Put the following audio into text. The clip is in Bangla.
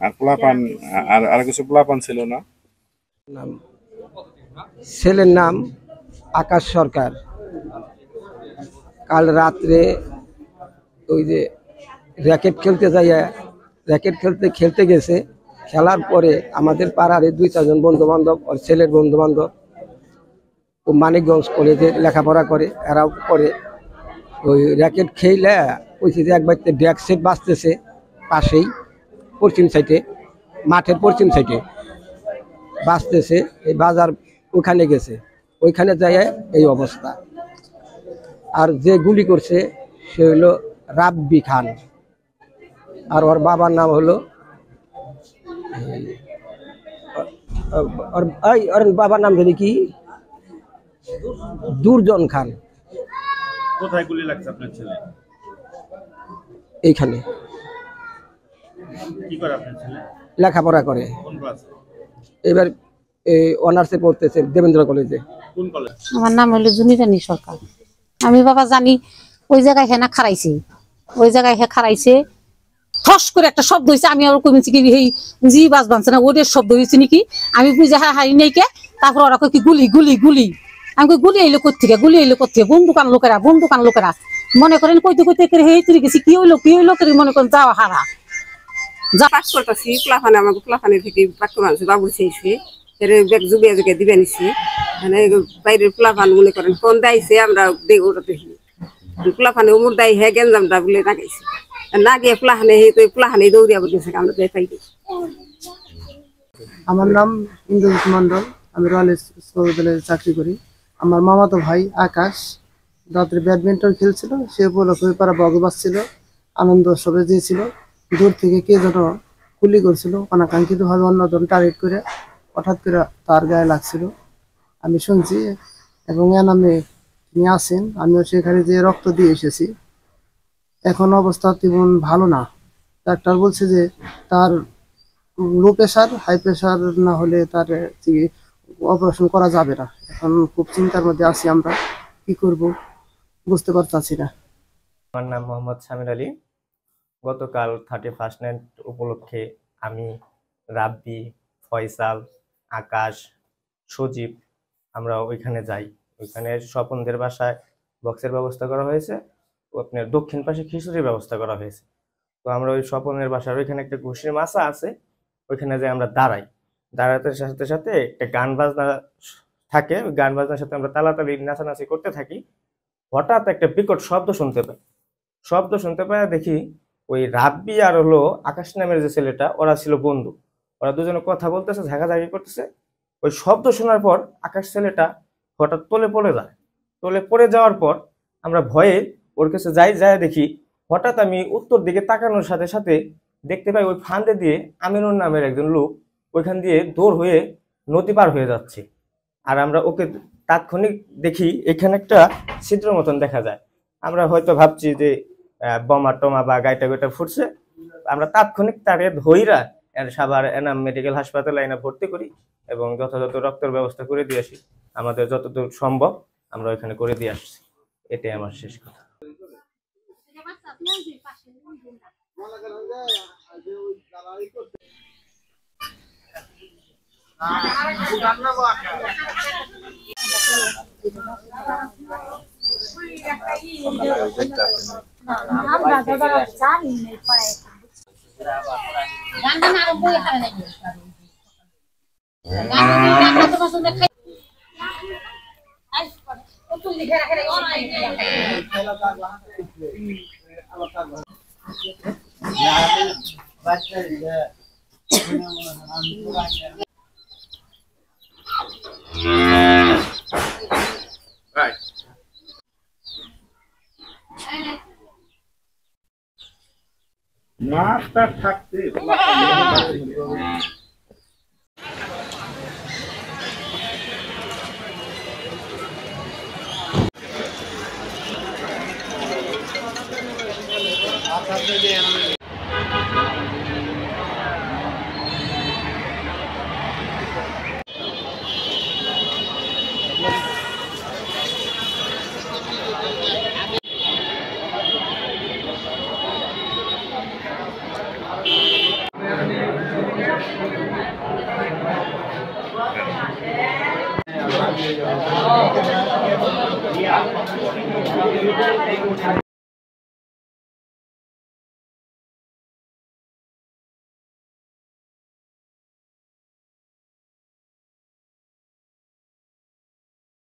আর পোলাপান আর কিছু পোলাপান ছিল না? ছেলের নাম আকাশ সরকার। কাল রাত্রে ওই যে র্যাকেট খেলতে গেছে। খেলার পরে আমাদের পাড়ার 2-4 জন বন্ধু বান্ধব, ওর ছেলের বন্ধু বান্ধব, ও মানিকগঞ্জ কলেজে লেখাপড়া করে, এরাও করে। ওই র্যাকেট খেলে ওইছে যে একবার ড্যাক সেট বাজতেছে পাশেই, পশ্চিম সাইডে, মাঠের পশ্চিম সাইডে বাজতেছে। এই বাজার ওখানে গেছে, ওইখানে যায় এই অবস্থা। আর যে গুলি করছে সে হলো রাব্বি খান, আর ওর বাবার নাম হলো ওর বাবার নাম জানি কি, দুর্জন খান। কোথায় গুলি লাগছে আপনার ছেলে? এইখানে। কি করে আপনার ছেলে? লেখাপড়া করে। কোন ক্লাসে? এবার অনার্সে পড়তেছে দেবেন্দ্র কলেজে। কোন কলেজ? আমার নাম হলো জুনিরানী সরকার। আমি বাবা জানি ওই জায়গায় হেনা খারাইছে, ওই জায়গায় হে খারাইছে, ঠস করে একটা শব্দ হয়েছে। আমি আবার কমেছি কি এই জি বাস বানছে না, ওদের শব্দ হয়েছে নাকি আমি বুঝে হারি নেই কে। তারপর ওরা কি গুলি গুলি গুলি, আমি গুলি এলো কোথেকে, গুলি এলো কোথেকে, বন্দুকান লোকেরা মনে করেন কইতে হেই তুই গেছি কি হইলো করে মনে করেন যাওয়া হারা যা পাস করতেছি। প্লাফানে আমাকে প্লাফানে থেকে পাক করে আনছে বাবুর শেষে এর ব্যাগ যুগে দিবে নিছি। মানে বাইরের প্লাফান মনে করেন কোন দাইছে আমরা ওটাতে প্লাফানে উমর দাই হে গেঞ্জামটা বলে লাগাইছি না গিয়ে প্লাহানে দৌড়িয়া বলতেছে আমরা পাই গেছি। আমার নাম ইন্দ্রজিৎ মন্ডল, আমি রয়্যাল বিশ্ববিদ্যালয়ে চাকরি করি। আমার মামাতো ভাই আকাশ রাত্রে ব্যাডমিন্টন খেলছিল, সে উপলক্ষে পাড়া বগে বাজছিল, আনন্দ সবে দিয়েছিল। দূর থেকে কে যেন গুলি করছিল অনাকাঙ্ক্ষিতভাবে, অন্যজন টার্গেট করে হঠাৎ করে তার গায়ে লাগছিল আমি শুনছি, এবং এনামে তিনি আসেন, আমিও সেখানে যে রক্ত দিয়ে এসেছি। এখন অবস্থা তেমন ভালো না। ডাক্তার বলছে যে তার লো প্রেশার, হাই প্রেশার না হলে তার অপারেশন করা যাবে না। এখন খুব চিন্তার মধ্যে আছি আমরা, কি করব বুঝতে পারতাছি না। আমার নাম মোহাম্মদ সামির আলী। গতকাল 31st নাইট উপলক্ষে আমি, রাব্বি, ফয়সাল, আকাশ, সজীব আমরা ওইখানে যাই। ওইখানে স্বপনদের বাসায় বক্সের ব্যবস্থা করা হয়েছে, আপনার দক্ষিণ পাশে খিচুড়ির ব্যবস্থা করা হয়েছে। তো আমরা ওই স্বপনের বাসার ওইখানে একটা ঘুষির মাছা আছে, ওইখানে যে আমরা দাঁড়াতে সাথে সাথে একটা গান বাজনা থাকে, ওই গান বাজনার সাথে আমরা তালাতালি নাচানাচি করতে থাকি। হঠাৎ একটা বিকট শব্দ শুনতে পাই দেখি ওই রাব্বি আর হলো আকাশ নামের যে ছেলেটা, ওরা ছিল বন্ধু, ওরা দুজনে কথা বলতেছে, ঝাঁকাঝাঁকি করতেছে। ওই শব্দ শোনার পর আকাশ ছেলেটা হঠাৎ তলে পড়ে যাওয়ার পর আমরা ভয়ে ওর কাছে যাই দেখি হঠাৎ আমি উত্তর দিকে তাকানোর সাথে সাথে দেখতে পাই ওই ফান্দে দিয়ে আমিনুর নামের একজন লোক ওইখান দিয়ে দৌড় হয়ে নদী পার হয়ে যাচ্ছে। আর আমরা ওকে তাৎক্ষণিক দেখি এখানে একটা ছিদ্র মতন দেখা যায়। আমরা হয়তো ভাবছি যে বোমা টোমা বা গাইটা ফুটছে। আমরা তাৎক্ষণিক তারে ধইরা সাভার এনাম মেডিকেল হাসপাতালে এনে ভর্তি করি এবং যথাযথ রক্তের ব্যবস্থা করে দিয়ে আসি। আমাদের যতদূর সম্ভব আমরা ওইখানে করে দিয়ে আসছি। এটাই আমার শেষ কথা। মাছটা থাকতে